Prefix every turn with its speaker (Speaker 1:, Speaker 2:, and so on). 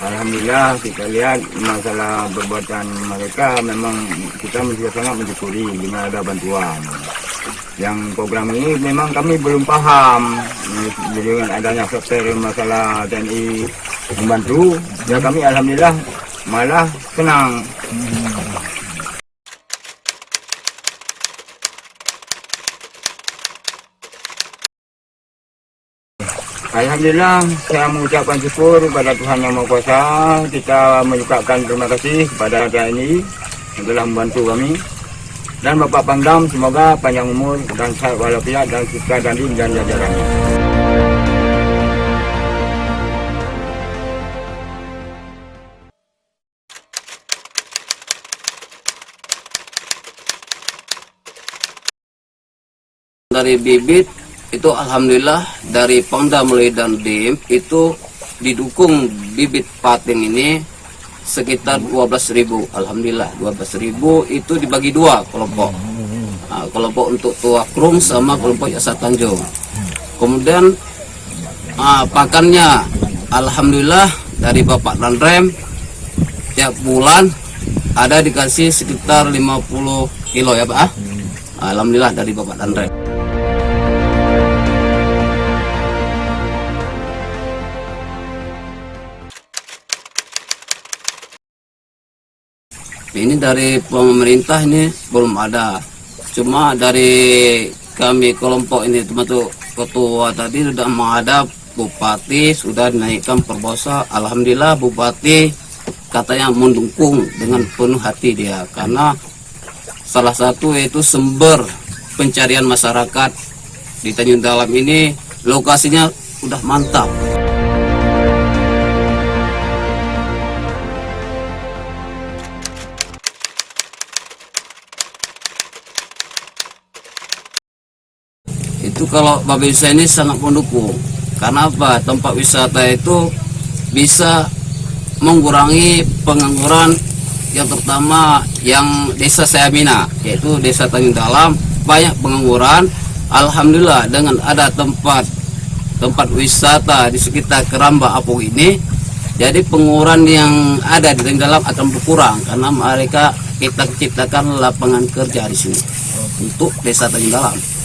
Speaker 1: Alhamdulillah kita lihat masalah perbuatan mereka memang kita masih sangat mensyukuri dengan ada bantuan. Yang program ini memang kami belum paham dengan adanya faktor masalah TNI membantu, ya kami alhamdulillah malah senang. Alhamdulillah, saya mengucapkan syukur kepada Tuhan Yang Maha Kuasa. Kita mengucapkan terima kasih kepada TNI yang telah membantu kami. Dan Bapak Pangdam, semoga panjang umur dan sehat walafiat dan sukses dan jajarannya.
Speaker 2: Dari bibit itu alhamdulillah dari Pangdam dan Dim itu didukung bibit patin ini sekitar 12.000. Alhamdulillah 12.000 itu dibagi dua kelompok. Nah, kelompok untuk Tua Krung sama kelompok Yasa Tanjung. Kemudian pakannya alhamdulillah dari Bapak Danrem tiap bulan ada dikasih sekitar 50 kilo ya Pak. Alhamdulillah dari Bapak Danrem. Ini dari pemerintah ini belum ada, cuma dari kami kelompok ini termasuk ketua tadi sudah menghadap Bupati, sudah dinaikkan perbosa. Alhamdulillah Bupati katanya mendukung dengan penuh hati dia, karena salah satu yaitu sumber pencarian masyarakat di Tanjung Dalam ini lokasinya udah mantap. Itu kalau Bapak Wisata ini sangat mendukung. Karena apa? Tempat wisata itu bisa mengurangi pengangguran, yang terutama yang desa Sayamina, yaitu desa Tanjung Dalam, banyak pengangguran. Alhamdulillah dengan ada tempat wisata di sekitar Keramba Apung ini, jadi pengangguran yang ada di Tanjung Dalam akan berkurang karena mereka kita ciptakan lapangan kerja di sini untuk desa Tanjung Dalam.